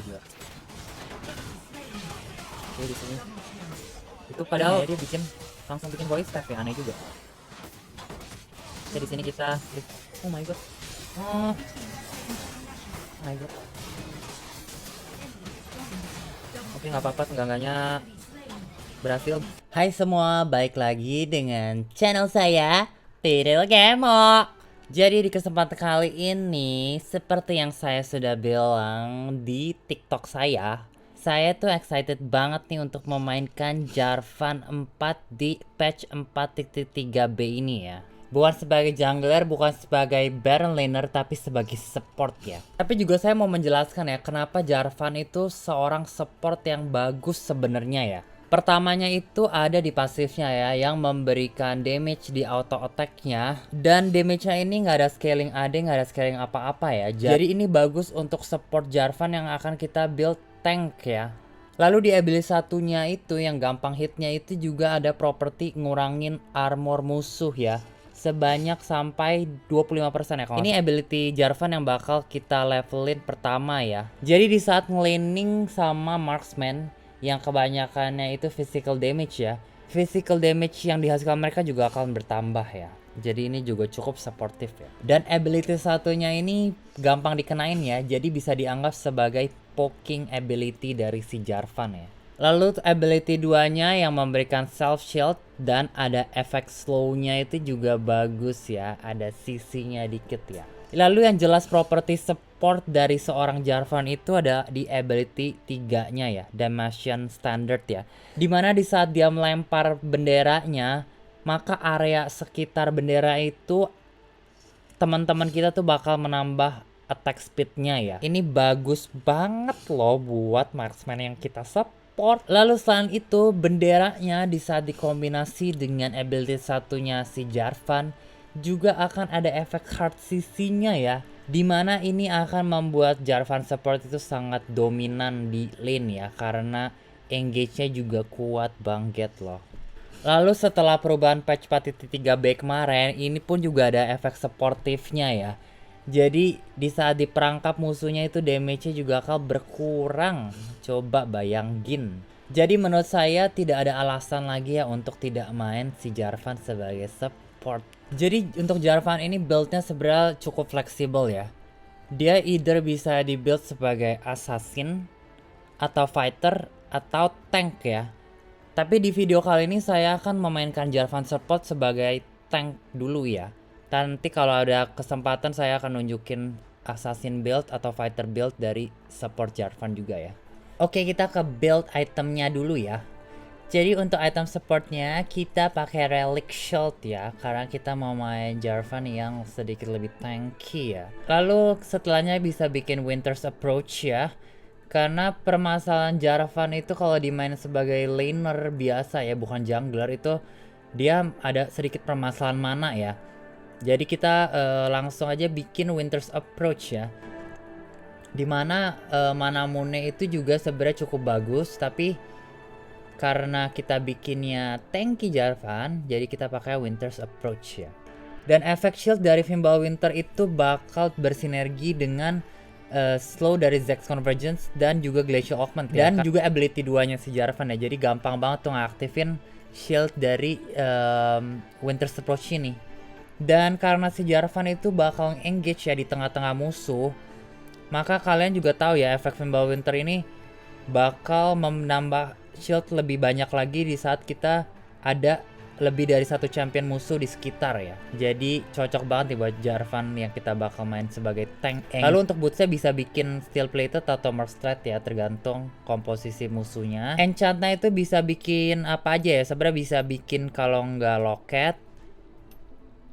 juga. Oke di sini. Itu padahal dia langsung bikin voice step ya, aneh juga. Oke di sini kita oh my god. Oh my god. Oke nggak apa-apa, seenggaknya berhasil. Hai semua, balik lagi dengan channel saya, Piril Gemok. Jadi di kesempatan kali ini, seperti yang saya sudah bilang di TikTok saya tuh excited banget nih untuk memainkan Jarvan 4 di patch 4.3b ini ya. Bukan sebagai jungler, bukan sebagai Baron laner, tapi sebagai support ya. Tapi juga saya mau menjelaskan ya, kenapa Jarvan itu seorang support yang bagus sebenarnya ya. Pertamanya itu ada di pasifnya ya, yang memberikan damage di auto attack-nya. Dan damage-nya ini nggak ada scaling AD, nggak ada scaling apa-apa ya. Jadi ini bagus untuk support Jarvan yang akan kita build tank ya. Lalu di ability satunya itu yang gampang hitnya itu juga ada properti ngurangin armor musuh ya, sebanyak sampai 25% ya kalau ini ability Jarvan yang bakal kita levelin pertama ya. Jadi di saat ngelaning sama marksman yang kebanyakannya itu physical damage ya, physical damage yang dihasilkan mereka juga akan bertambah ya. Jadi ini juga cukup supportive ya. Dan ability satunya ini gampang dikenain ya, jadi bisa dianggap sebagai poking ability dari si Jarvan ya. Lalu ability 2-nya yang memberikan self shield dan ada efek slow-nya itu juga bagus ya, ada CC-nya dikit ya. Lalu yang jelas properti support dari seorang Jarvan itu ada di ability 3-nya ya, Damation Standard ya. Dimana di saat dia melempar benderanya, maka area sekitar bendera itu teman-teman kita tuh bakal menambah attack speed-nya ya. Ini bagus banget loh buat marksman yang kita support. Lalu selain itu benderanya di saat dikombinasi dengan ability satunya si Jarvan juga akan ada efek hard CC-nya ya, dimana ini akan membuat Jarvan support itu sangat dominan di lane ya, karena engage-nya juga kuat banget loh. Lalu setelah perubahan patch 4.3b kemarin, ini pun juga ada efek sportifnya ya. Jadi di saat diperangkap musuhnya itu damage-nya juga akan berkurang. Coba bayangin. Jadi menurut saya tidak ada alasan lagi ya untuk tidak main si Jarvan sebagai support. Jadi untuk Jarvan ini build-nya sebenarnya cukup fleksibel ya. Dia either bisa dibuild sebagai assassin atau fighter atau tank ya. Tapi di video kali ini saya akan memainkan Jarvan support sebagai tank dulu ya. Nanti kalau ada kesempatan saya akan nunjukin assassin build atau fighter build dari support Jarvan juga ya. Oke, kita ke build itemnya dulu ya. Jadi untuk item supportnya kita pakai relic shield ya, karena kita mau main Jarvan yang sedikit lebih tanky ya. Lalu setelahnya bisa bikin Winter's Approach ya, karena permasalahan Jarvan itu kalau dimain sebagai laner biasa ya, bukan jungler, itu dia ada sedikit permasalahan mana ya. Jadi kita langsung aja bikin Winter's Approach ya, dimana mana Mune itu juga sebenarnya cukup bagus, tapi karena kita bikinnya tanky Jarvan, jadi kita pakai Winter's Approach ya. Dan efek shield dari Fimbulwinter itu bakal bersinergi dengan slow dari Zex Convergence dan juga Glacial Augment ya. Dan juga ability 2-nya si Jarvan ya. Jadi gampang banget tuh ngaktifin shield dari Winter's Approach ini. Dan karena si Jarvan itu bakal engage ya di tengah-tengah musuh, maka kalian juga tahu ya efek Fimbulwinter ini bakal menambah shield lebih banyak lagi di saat kita ada lebih dari satu champion musuh di sekitar ya. Jadi cocok banget nih buat Jarvan yang kita bakal main sebagai tank. Lalu untuk bootsnya bisa bikin steel plated atau merc straight ya, tergantung komposisi musuhnya. Enchantnya itu bisa bikin apa aja ya, sebenarnya bisa bikin kalau nggak loket,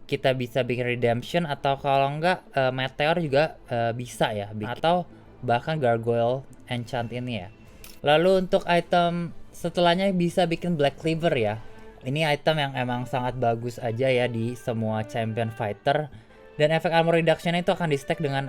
kita bisa bikin redemption, atau kalau nggak meteor juga bisa ya, atau bahkan gargoyle enchant ini ya. Lalu untuk item setelahnya bisa bikin Black Cleaver ya. Ini item yang emang sangat bagus aja ya di semua champion fighter. Dan efek armor reduction itu akan di stack dengan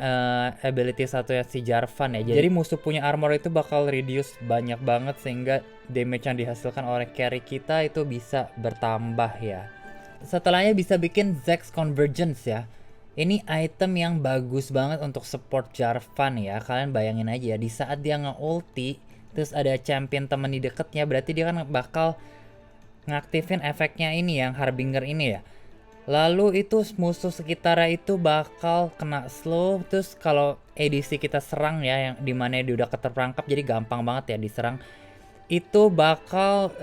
ability satu ya si Jarvan ya. Jadi musuh punya armor itu bakal reduce banyak banget, sehingga damage yang dihasilkan oleh carry kita itu bisa bertambah ya. Setelahnya bisa bikin Zex Convergence ya. Ini item yang bagus banget untuk support Jarvan ya. Kalian bayangin aja ya, di saat dia nge-ulti, terus ada champion temen di deketnya, berarti dia kan bakal ngaktifin efeknya ini yang Harbinger ini ya. Lalu itu musuh sekitarnya itu bakal kena slow. Terus kalau ADC kita serang ya, yang dimana dia udah keterperangkap, jadi gampang banget ya diserang. Itu bakal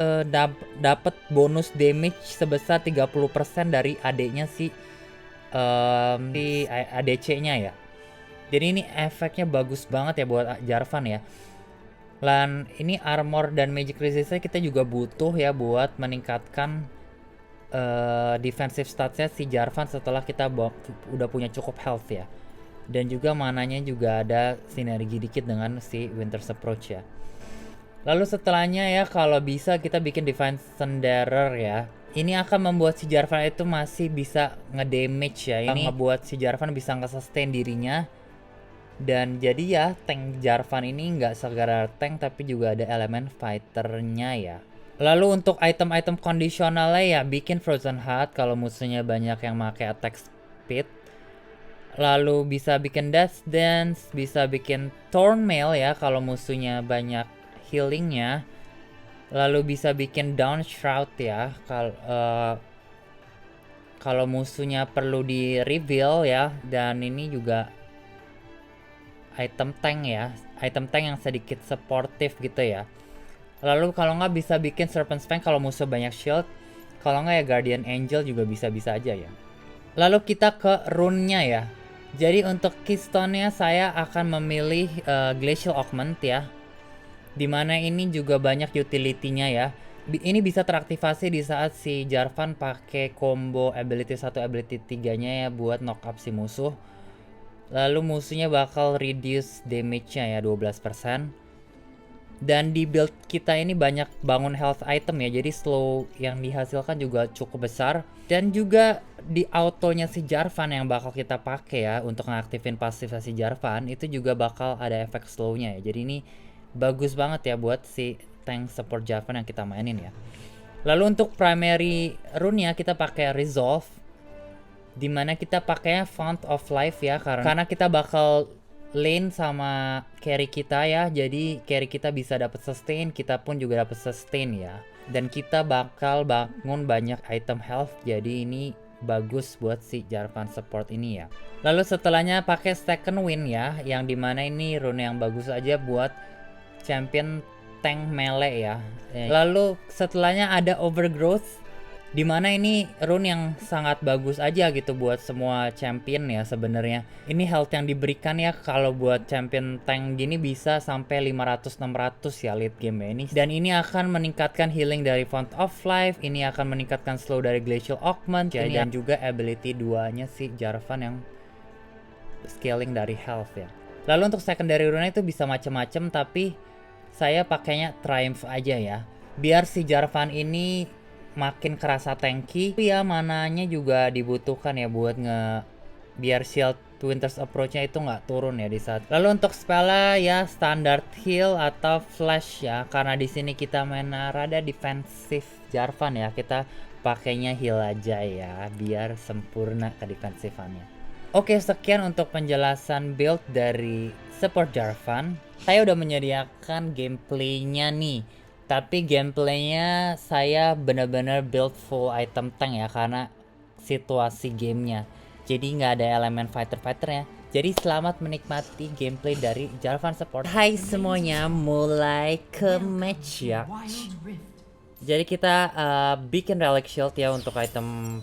dapat bonus damage sebesar 30% dari AD-nya si ADC-nya ya. Jadi ini efeknya bagus banget ya buat Jarvan ya. Dan ini armor dan magic resistance kita juga butuh ya buat meningkatkan defensive statsnya si Jarvan setelah kita udah punya cukup health ya. Dan juga mananya juga ada sinergi dikit dengan si Winter's Approach ya. Lalu setelahnya ya, kalau bisa kita bikin Divine Senderer ya. Ini akan membuat si Jarvan itu masih bisa ngedamage ya. Ini ngebuat si Jarvan bisa nge-sustain dirinya. Dan jadi ya, tank Jarvan ini nggak sekedar tank tapi juga ada elemen fighternya ya. Lalu untuk item-item kondisionalnya ya, bikin Frozen Heart kalau musuhnya banyak yang pakai attack speed. Lalu bisa bikin Death Dance, bisa bikin Thorn Mail ya kalau musuhnya banyak healingnya. Lalu bisa bikin Down Shroud ya kalau musuhnya perlu di reveal ya. Dan ini juga item tank ya, item tank yang sedikit supportive gitu ya. Lalu kalau nggak bisa bikin Serpent's Fang kalau musuh banyak shield. Kalau nggak ya Guardian Angel juga bisa-bisa aja ya. Lalu kita ke rune-nya ya. Jadi untuk keystone-nya saya akan memilih Glacial Augment ya. Dimana ini juga banyak utility-nya ya. Ini bisa teraktivasi di saat si Jarvan pakai combo ability 1 ability 3-nya ya buat knock up si musuh. Lalu musuhnya bakal reduce damage-nya ya 12%. Dan di build kita ini banyak bangun health item ya, jadi slow yang dihasilkan juga cukup besar. Dan juga di autonya si Jarvan yang bakal kita pakai ya untuk ngaktifin pasifnya si Jarvan, itu juga bakal ada efek slownya ya. Jadi ini bagus banget ya buat si tank support Jarvan yang kita mainin ya. Lalu untuk primary rune-nya kita pakai Resolve, dimana kita pakainya Font of Life ya, karena kita bakal lane sama carry kita ya. Jadi carry kita bisa dapat sustain, kita pun juga dapat sustain ya. Dan kita bakal bangun banyak item health, jadi ini bagus buat si Jarvan support ini ya. Lalu setelahnya pakai Second Wind ya, yang dimana ini rune yang bagus aja buat champion tank melee ya. Lalu setelahnya ada Overgrowth, dimana ini rune yang sangat bagus aja gitu buat semua champion ya sebenarnya. Ini health yang diberikan ya kalau buat champion tank gini bisa sampai 500-600 ya late game ini. Dan ini akan meningkatkan healing dari Font of Life, ini akan meningkatkan slow dari Glacial Augment ya, dan juga ability 2-nya si Jarvan yang scaling dari health ya. Lalu untuk secondary rune itu bisa macam-macam, tapi saya pakainya Triumph aja ya. Biar si Jarvan ini makin kerasa tanky ya, mananya juga dibutuhkan ya buat biar shield Winter's Approach-nya itu nggak turun ya di saat. Lalu untuk spellnya ya standard heal atau flash ya, karena di sini kita main rada defensif Jarvan ya, kita pakainya heal aja ya biar sempurna ke defensifannya. Oke, sekian untuk penjelasan build dari support Jarvan. Saya udah menyediakan gameplaynya nih. Tapi gameplaynya saya benar-benar build full item tank ya, karena situasi gamenya. Jadi nggak ada elemen fighter-fighternya. Jadi selamat menikmati gameplay dari Jarvan support. Hai semuanya, mulai ke match ya. Jadi kita bikin relic shield ya untuk item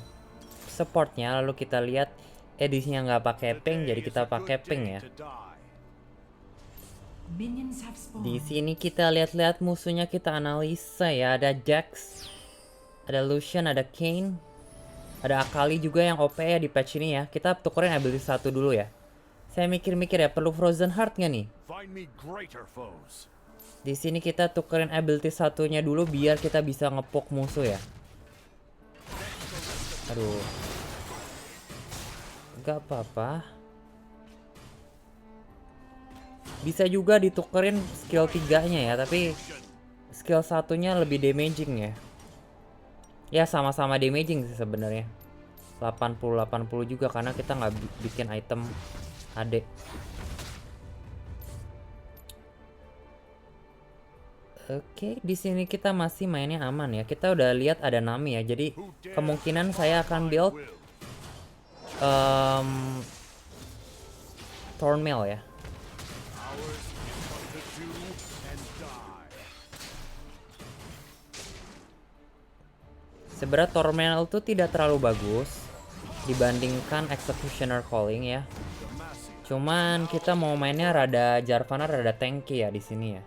supportnya. Lalu kita lihat edisinya nggak pakai ping, jadi kita pakai ping ya. Di sini kita lihat-lihat musuhnya, kita analisa ya. Ada Jax, ada Lucian, ada Kayn, ada Akali juga yang OP ya di patch ini ya. Kita tukerin ability 1 dulu ya. Saya mikir-mikir ya, perlu Frozen Heart nggak nih? Di sini kita tukerin ability 1-nya dulu biar kita bisa ngepok musuh ya. Aduh, gak apa-apa. Bisa juga ditukerin skill 3-nya ya, tapi skill 1-nya lebih damaging ya. Ya sama-sama damaging sih sebenarnya. 80 juga karena kita nggak bikin item AD. Oke, di sini kita masih mainnya aman ya. Kita udah lihat ada Nami ya. Jadi kemungkinan saya akan build Thornmail ya. Sebenarnya Thornmail itu tidak terlalu bagus dibandingkan Executioner Calling ya. Cuman kita mau mainnya rada Jarvana rada tanky ya di sini ya.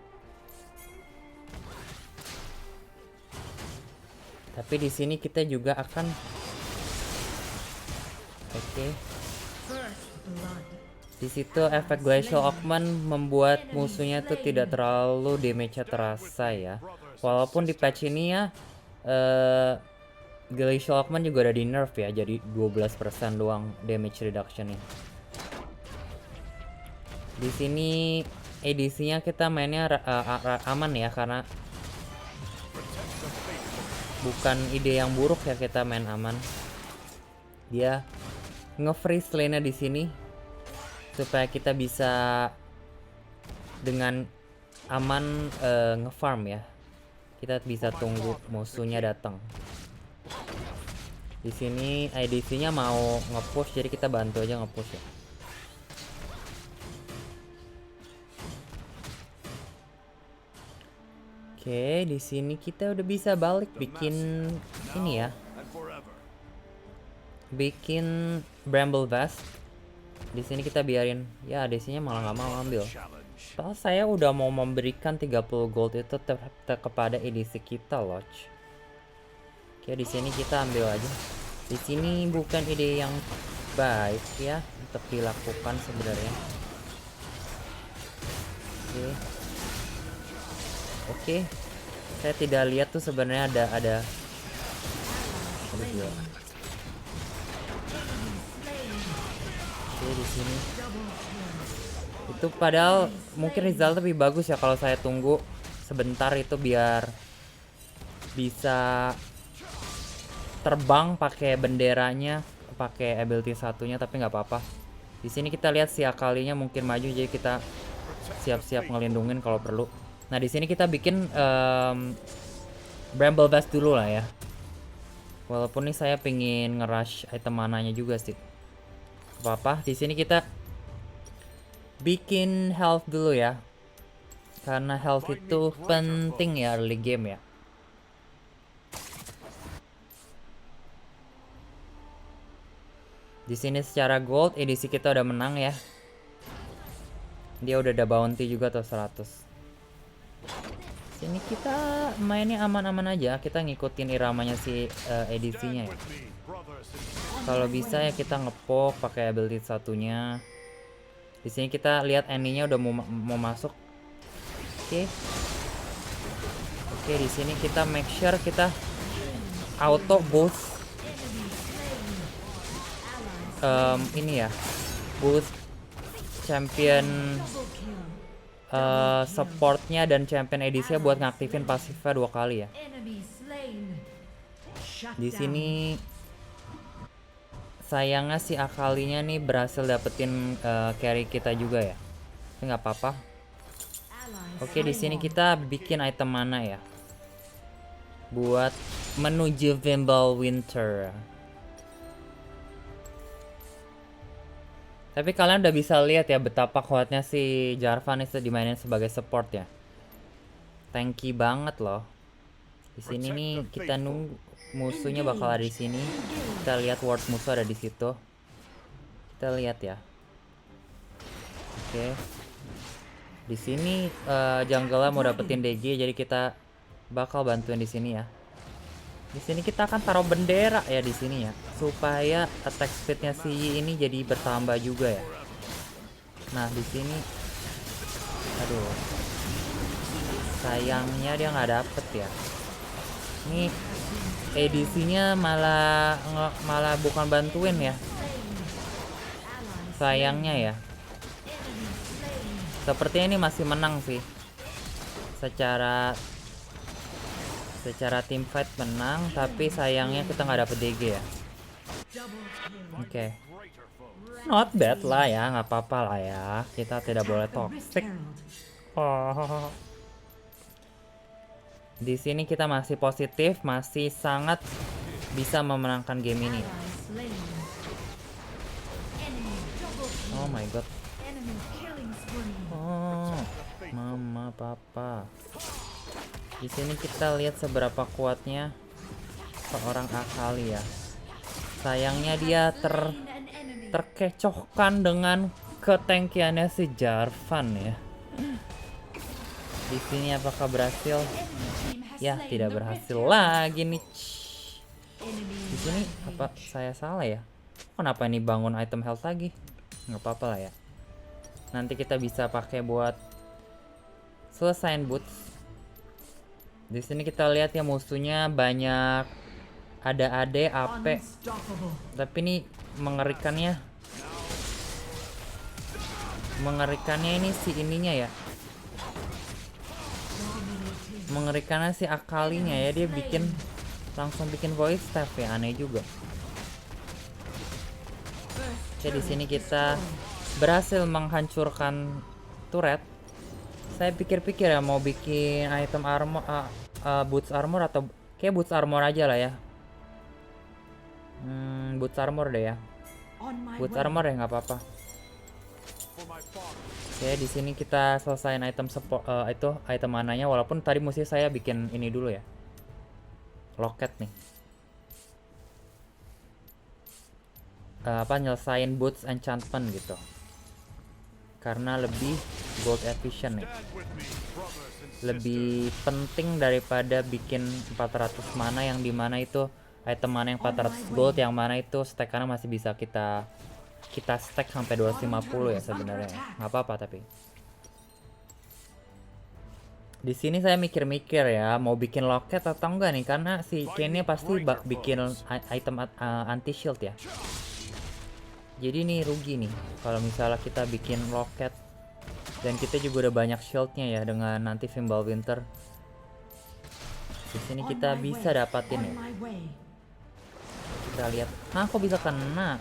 Tapi di sini kita juga akan Di situ efek Glacial Augment membuat musuhnya tuh tidak terlalu damage-nya terasa ya. Walaupun di patch ini ya Glacial Augment juga ada di nerf ya, jadi 12% doang damage reduction-nya. Di sini edisinya kita mainnya aman ya karena bukan ide yang buruk ya kita main aman. Dia nge-freeze lane-nya di sini supaya kita bisa dengan aman nge-farm ya. Kita bisa tunggu musuhnya datang. Di sini IDC-nya mau nge-push jadi kita bantu aja nge-push ya. Oke, di sini kita udah bisa balik bikin ini ya. Bikin Bramble Vest. Di sini kita biarin ya ADC-nya malah nggak mau ambil. Padahal saya udah mau memberikan 30 gold itu kepada EDC kita, loh. Oke, di sini kita ambil aja. Di sini bukan ide yang baik ya untuk dilakukan sebenarnya. Oke. Saya tidak lihat tuh sebenarnya ada dua. Oke, di sini. Itu padahal mungkin result lebih bagus ya kalau saya tunggu sebentar itu biar bisa terbang pakai benderanya, pakai ability satunya, tapi nggak apa-apa. Di sini kita lihat si Akalinya mungkin maju jadi kita siap-siap ngelindungin kalau perlu. Nah, di sini kita bikin Bramble Vest dulu lah ya. Walaupun nih saya pengen nge-rush item mananya juga sih. Apa-apa, di sini kita bikin health dulu ya. Karena health itu penting ya early game ya. Di sini secara gold edisi kita udah menang ya. Dia udah ada bounty juga tuh 100. Sini kita mainnya aman-aman aja, kita ngikutin iramanya si edisinya ya. Kalau bisa ya kita ngepok pakai ability satunya. Di sini kita lihat Annie-nya udah mau masuk. Oke, di sini kita make sure kita auto boost ini ya, boost champion supportnya dan champion edisinya buat ngaktifin pasifnya 2 kali ya. Di sini sayangnya si Akalinya nih berhasil dapetin carry kita juga ya. Tapi nggak apa-apa. Oke, di sini kita bikin item mana ya? Buat menuju Winter. Tapi kalian udah bisa lihat ya betapa kuatnya si Jarvan itu dimainin sebagai support ya. Tanky banget loh. Di sini nih kita nunggu musuhnya bakal ada di sini. Kita lihat ward musuh ada di situ. Kita lihat ya. Oke. Di sini jungle mau dapetin DG jadi kita bakal bantuin di sini ya. Di sini kita akan taruh bendera ya di sini ya, supaya attack speednya si Yi ini jadi bertambah juga ya. Nah, di sini, aduh, sayangnya dia nggak dapet ya. Ini edisinya malah bukan bantuin ya. Sayangnya ya. Sepertinya ini masih menang sih. Secara team fight menang, tapi sayangnya kita nggak dapet DG ya. Oke. Not bad lah ya, nggak apa-apa lah ya. Kita tidak boleh toxic. Oh. Di sini kita masih positif, masih sangat bisa memenangkan game ini. Oh my god. Oh, mama papa. Di sini kita lihat seberapa kuatnya seorang Akali ya. Sayangnya dia terkecohkan dengan ketangkiannya si Jarvan ya. Di sini apakah berhasil? Ya, tidak berhasil lagi nih. Di sini apa saya salah ya? Kenapa ini bangun item health lagi? Nggak apa-apa lah ya. Nanti kita bisa pakai buat selesain boots. Di sini kita lihat ya musuhnya banyak, ada AD, AP. Tapi ini mengerikannya ini si ininya ya. Mengerikannya si Akalinya ya, dia langsung bikin voice staff ya, aneh juga. Oke, di sini kita berhasil menghancurkan turret. Saya pikir-pikir ya mau bikin item armor, boots armor atau kayak boots armor aja lah ya. Boots armor deh ya. Boots armor ya nggak apa-apa. Oke, di sini kita selesaiin item support, itu item mananya. Walaupun tadi mesti saya bikin ini dulu ya. Loket nih. Nyelesain boots enchantment gitu. Karena lebih gold efficient nih. Lebih penting daripada bikin 400 mana yang dimana itu item mana yang 400 gold, yang mana itu stackannya masih bisa kita stack sampai 250 ya sebenarnya. Nggak apa-apa tapi. Di sini saya mikir-mikir ya mau bikin loket atau enggak nih, karena si Kane pasti bikin item anti shield ya. Jadi ini rugi nih kalau misalnya kita bikin loket. Dan kita juga udah banyak shieldnya ya dengan nanti Fimbulwinter. Di sini kita bisa dapatin ya. Kita lihat, kok bisa kena?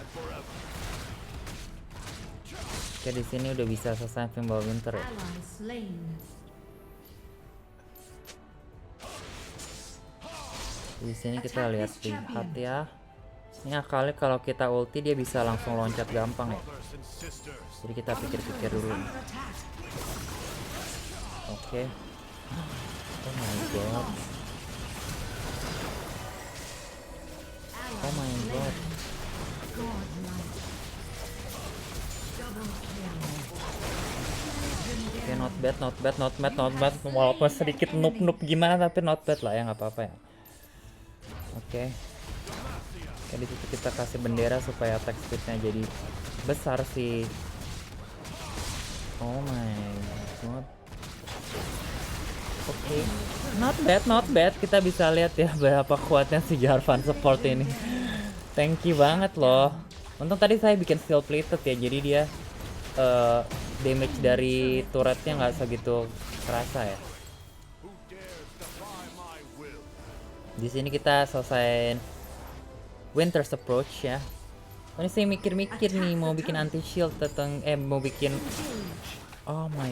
Oke, di sini udah bisa selesai Fimbulwinter ya. Di sini kita lihat ya. Ini Akali kalau kita ulti dia bisa langsung loncat gampang ya. Jadi kita pikir-pikir dulu. Oke. Oh my god. Oh my god. Oke, not bad. Walaupun sedikit noob gimana tapi not bad lah ya, nggak apa-apa ya. Oke. Oke, di situ kita kasih bendera supaya attack speednya jadi besar sih. Oh my god. Oke, not bad. Kita bisa lihat ya berapa kuatnya si Jarvan support ini. Thank you banget loh. Untung tadi saya bikin steel plated ya, jadi dia damage dari turretnya nggak segitu kerasa ya. Di sini kita selesai Winter's Approach ya. Ini saya mikir-mikir nih mau bikin anti shield atau mau bikin. Oh my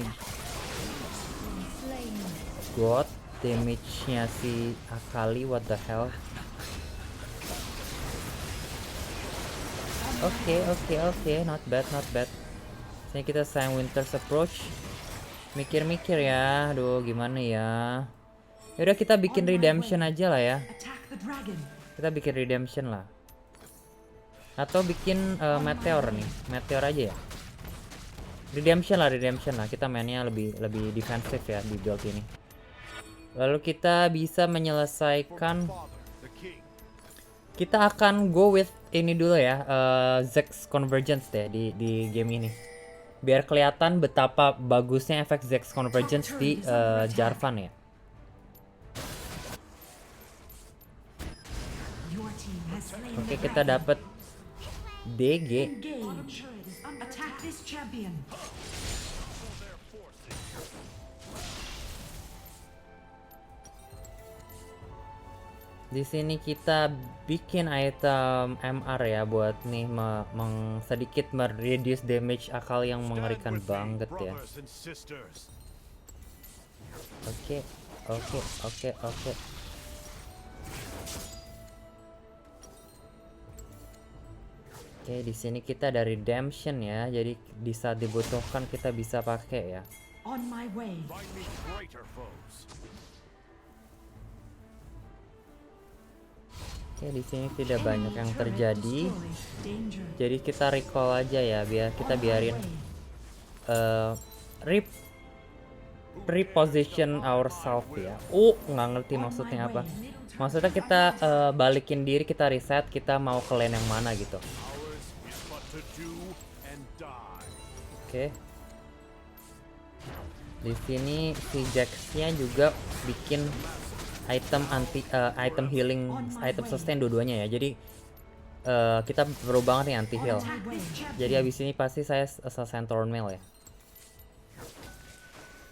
god, damage-nya si Akali, what the hell. Oke, not bad. Sini kita sayang Winter's Approach. Mikir-mikir ya, aduh gimana ya. Yaudah kita bikin redemption aja lah ya. Kita bikin redemption lah. Atau bikin meteor nih, meteor aja ya. Redemption lah. Kita mainnya lebih defensif ya di build ini. Lalu kita bisa menyelesaikan. Kita akan go with ini dulu ya, Zex Convergence deh di game ini. Biar kelihatan betapa bagusnya efek Zex Convergence di Jarvan ya. Oke, kita dapat DG. Di sini kita bikin item MR ya buat nih sedikit mereduce damage akal yang mengerikan banget ya. Oke, oke, oke, oke. Oke, di sini kita ada redemption ya. Jadi di saat dibutuhkan kita bisa pakai ya. On my way. Oke, di sini tidak banyak yang Turret terjadi. destroyed. Danger. Jadi kita recall aja ya, biar kita On my biarin way. rip reposition ourselves ya. Nggak ngerti maksudnya apa. Maksudnya kita balikin diri, kita reset, kita mau ke lane yang mana gitu. Oke. Di sini si Jax-nya juga bikin item item healing, item sustain dua-duanya ya. Jadi kita perlu banget nih anti heal. Attack this champion. Jadi abis ini pasti saya selesai Thornmail ya.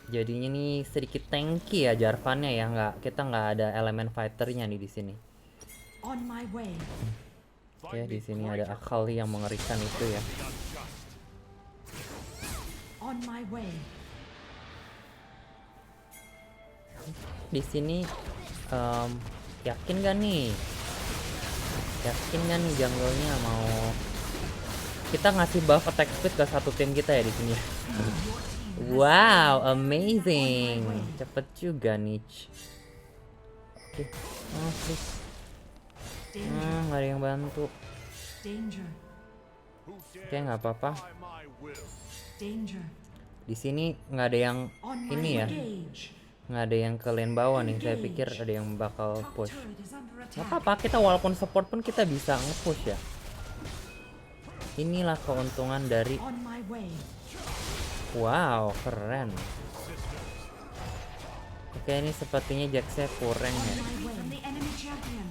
Jadinya nih sedikit tanky ya Jarvannya ya, kita nggak ada elemen fighternya nih di sini. On my way. Oke, di sini ada Akali yang mengerikan itu ya. On my way. Di sini yakin gak nih? Yakin gak nih jungle-nya mau kita ngasih buff attack speed ke satu tim kita ya di sini. Wow, amazing. Cepet juga nih. Oke. Oh, please. Nggak ada yang bantu. Danger. Oke, nggak apa-apa. Danger. Di sini nggak ada yang On my ini ya. engage. Nggak ada yang ke lane bawah nih. Saya pikir ada yang bakal Top push. turret is under Nggak attack. apa-apa, kita walaupun support pun kita bisa nge-push ya. Inilah keuntungan dari On my way. wow, keren. Oke, ini sepertinya Jax-nya kurang On ya. my way. From the enemy champion.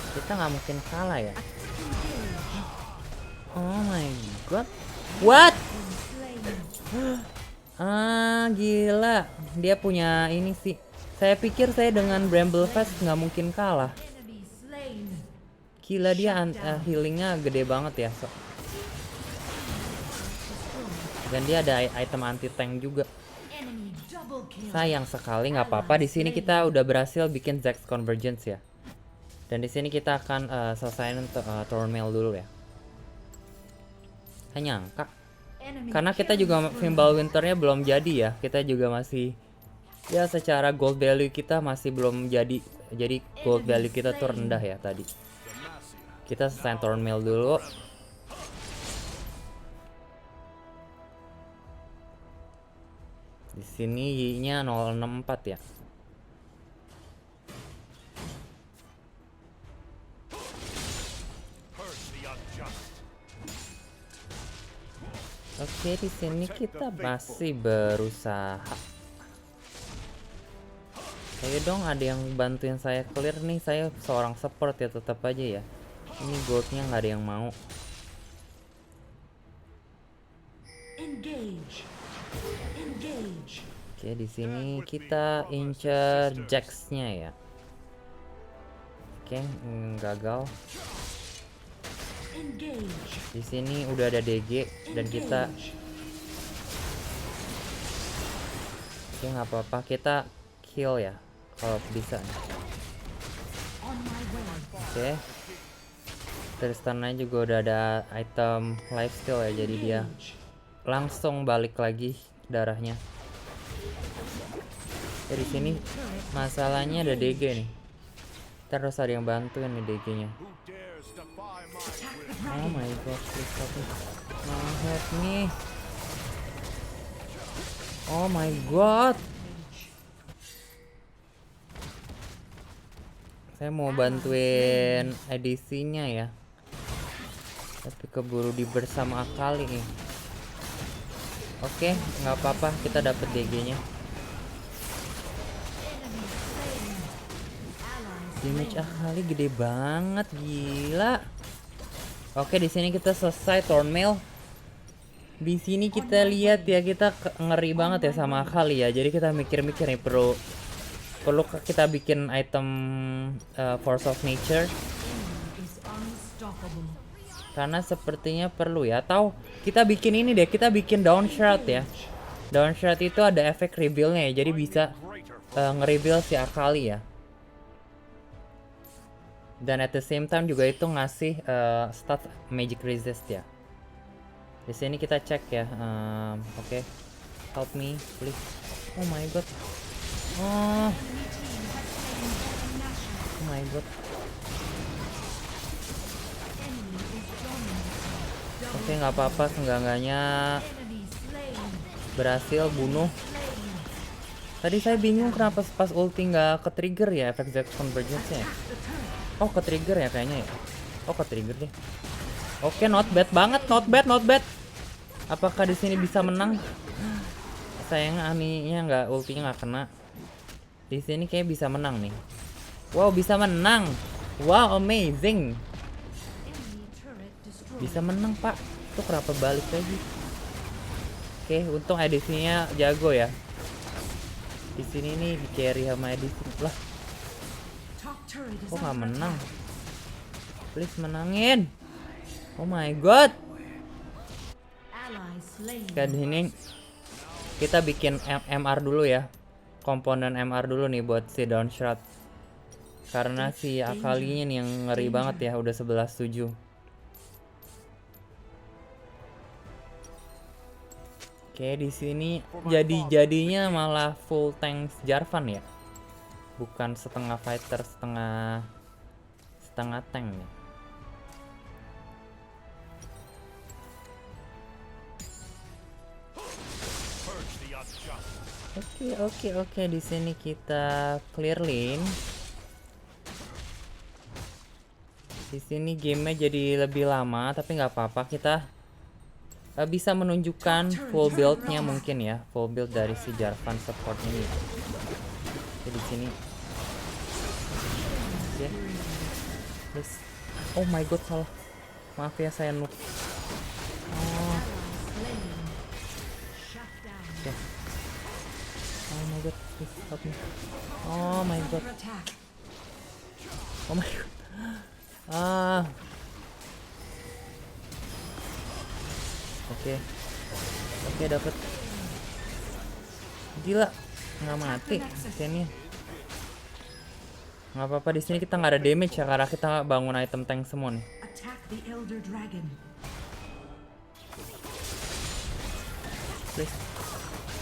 Kita nggak mungkin kalah ya. Engage. Oh my god. What? Slain. Gila. Dia punya ini sih. Saya pikir saya dengan Bramblefest nggak mungkin kalah. Enemy slain. Gila, dia healingnya gede banget ya. Dan dia ada item anti tank juga. Enemy double kill. Sayang sekali, nggak apa-apa. Di sini kita udah berhasil bikin Jax Convergence ya. Dan di sini kita akan selesaiin Thornmail dulu ya. Hanya nyangka. Enemy Karena kita killing juga spree. Fimbulwinternya belum jadi ya. Kita juga masih ya secara gold value kita masih belum jadi. Jadi gold value kita tuh rendah ya tadi. Kita selesai Thornmail dulu. Di sini Y-nya 064 ya. Oke, di sini kita masih berusaha. Ayo dong, ada yang bantuin saya clear nih. Saya seorang support ya, tetap aja ya. Ini goldnya nggak ada yang mau. Engage. Engage. Oke, di sini kita incer Jax-nya ya. Oke, gagal. Engage. Di sini udah ada DG dan kita Engage. oke nggak apa-apa, kita kill ya kalau bisa. On my way. Oke. Tristannya juga udah ada item lifesteal ya, jadi dia Engage. langsung balik lagi darahnya. Di sini masalahnya ada DG nih. Terus ada yang bantuin nih DG-nya. Attack the Oh dragon. my god, please stop it. Help me. Oh my god. Saya mau bantuin edisinya ya. Tapi keburu di bersama Akali nih. Oke, nggak apa-apa, kita dapat DG-nya. Damage Akali gede banget, gila. Oke, di sini kita selesai Thornmail. Di sini kita lihat ya, kita ngeri banget ya sama Akali ya. Jadi kita mikir-mikir nih, perlu Perlu kita bikin item Force of Nature Enemy is unstoppable. karena sepertinya perlu ya. Atau kita bikin ini deh, kita bikin Dawn Shroud ya. Dawn Shroud itu ada efek reveal-nya ya, jadi bisa nge-reveal si Akali ya. Dan at the same time juga itu ngasih stat magic resist ya. Di sini kita cek ya. Oke. Help me, please. Oh my god. Oh my god. Oke, nggak apa-apa, seenggak-enggaknya Enemy slain. berhasil bunuh. Tadi saya bingung kenapa pas ulti nggak ke-trigger ya efek Zex Convergence-nya ya. Oh, ke-trigger ya kayaknya ya. Oh, ke-trigger deh. Oke, not bad banget, not bad, not bad. Apakah di sini bisa menang? Sayangnya Aninya nggak, ultinya nggak kena. Di sini kayak bisa menang nih. Wow, bisa menang. Wow, amazing. Enemy turret destroyed. Bisa menang, Pak. Itu kenapa balik lagi? Oke, untung edisinya jago ya. Di sini nih di carry sama edisi. Lah, Top turret is kok nggak under menang? attack. Please menangin. Oh my god. Ally slain. Oke, di sini kita bikin MR dulu ya. Komponen MR dulu nih buat si Dawn Shroud. Karena si Akalinya nih yang ngeri banget ya, udah 11-7. Oke, di sini jadinya malah full tank Jarvan ya. Bukan setengah fighter, setengah tank nih. Purge the unjust. Oke. Di sini kita clear lane. Di sini gamenya jadi lebih lama, tapi nggak apa-apa, kita bisa menunjukkan full build-nya mungkin ya, full build dari si Jarvan support ini. Oke, di sini. Oke. Please. Oh my god, salah. Maaf ya, saya noob. Oh, Slain. Shut down. oke. Oh my god, please help me. Oh my god. Under attack. Oh my god. Ah. Oke. Oke, dapat. Gila, nggak mati sini. Nggak apa-apa, di sini kita nggak ada damage ya karena kita bangun item tank semua nih. Attack the elder dragon. Please.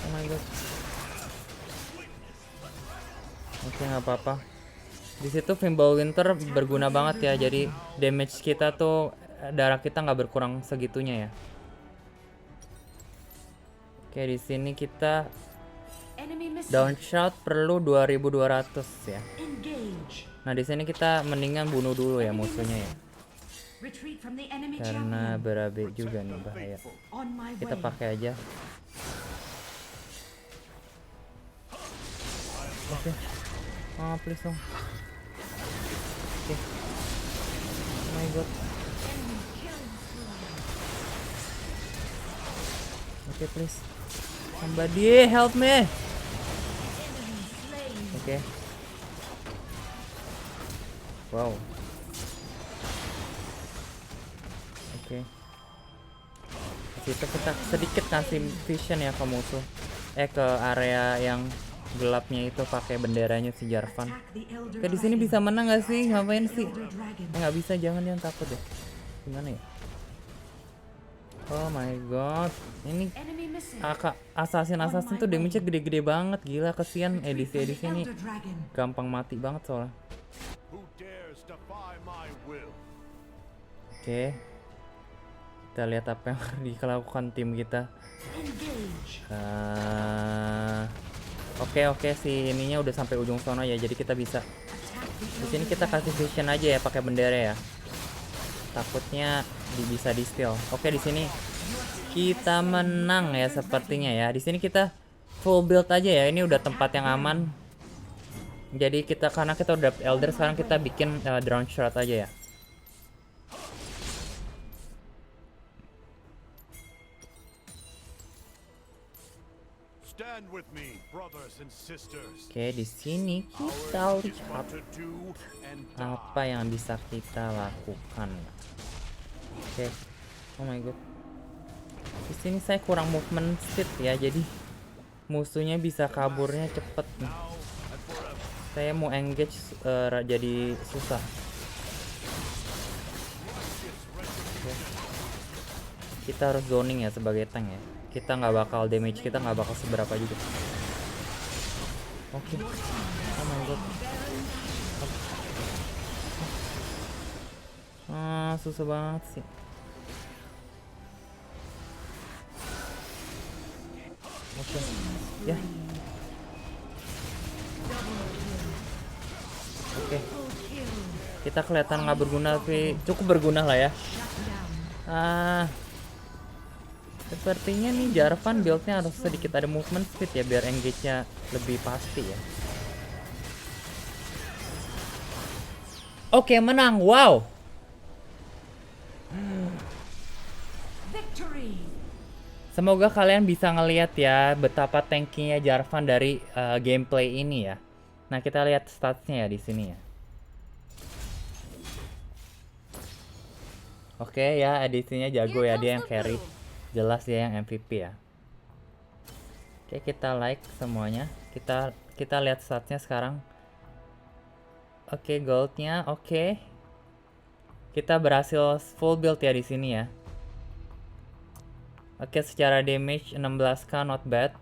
Oh my god. Oke, nggak apa-apa. Di situ Fimbulwinter berguna banget ya, jadi damage kita tuh, darah kita nggak berkurang segitunya ya. Oke, di sini kita Enemy missing. Dawn Shroud perlu 2200 ya. Engage. Nah, di sini kita mendingan bunuh dulu ya musuhnya ya, Retreat from the enemy karena champion. berabe juga nih, bahaya. On my Kita way. pakai aja. Oke. Oh, please dong. Oke. Oh my god. Enemy killing spree. Oke, please. Somebody help me. Enemy slain. Oke. Wow. Oke. Kita sedikit kasih vision ya ke musuh. Ke area yang gelapnya itu pakai benderanya si Jarvan. Attack the elder Oke, di sini dragon. bisa menang gak sih? Ngapain sih? Elder dragon. Nggak bisa, jangan, yang takut deh. Gimana ya? Oh my god. Ini Enemy missing. assassin tuh damage-nya gede-gede banget, gila, kesian edisi ini. Elder dragon. Gampang mati banget soalnya. Who dares defy my will? Oke. Kita lihat apa yang dilakukan tim kita. Engage. Oke, si ininya udah sampai ujung sono ya, jadi kita bisa. Attack the Di sini elder kita dragon. kasih vision aja ya pakai bendera ya. Takutnya bisa di steal. Oke, di sini kita menang ya sepertinya ya. Di sini kita full build aja ya. Ini udah tempat yang aman. Jadi karena kita udah elder, sekarang kita bikin Dawn Shroud aja ya. Enemy Stand with me, brothers and sisters. Oke, di sini kita Ours is lihat but to do and apa die. yang bisa kita lakukan. Oke. Oh my god. Di sini saya kurang movement speed ya, jadi musuhnya bisa kaburnya cepet nih. Now and forever. Saya mau engage jadi susah. Oke. Kita harus zoning ya sebagai tank ya. Kita nggak bakal damage kita nggak bakal seberapa juga. Oke. Oh my god. Susah banget sih. Oke. Ya. Oke. Kita kelihatan nggak berguna tapi cukup berguna lah ya. Sepertinya nih Jarvan build-nya harus sedikit ada movement speed ya biar engage-nya lebih pasti ya. Oke, menang. Wow. Victory. Semoga kalian bisa ngelihat ya betapa tankinya Jarvan dari gameplay ini ya. Nah, kita lihat statsnya ya di sini ya. Oke ya, edisinya jago ya, dia yang carry. Jelas dia yang MVP ya. Oke, kita like semuanya. Kita lihat statsnya sekarang. Oke, goldnya oke. Kita berhasil full build ya di sini ya. Oke, secara damage 16k not bad.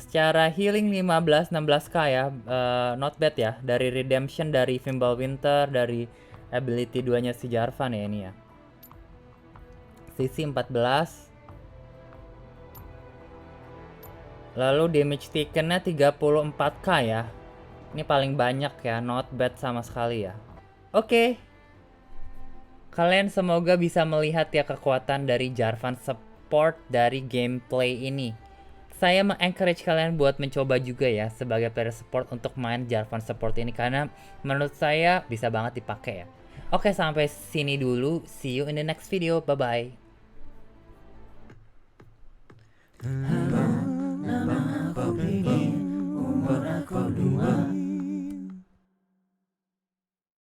Secara healing 16k ya, not bad ya. Dari redemption, dari Fimbulwinter, dari ability 2-nya si Jarvan ya ini ya. CC 14. Lalu damage taken-nya 34k ya. Ini paling banyak ya, not bad sama sekali ya. Oke. Kalian semoga bisa melihat ya kekuatan dari Jarvan support dari gameplay ini. Saya mengencourage kalian buat mencoba juga ya sebagai player support untuk main Jarvan support ini karena menurut saya bisa banget dipakai ya. Oke, sampai sini dulu. See you in the next video. Bye bye.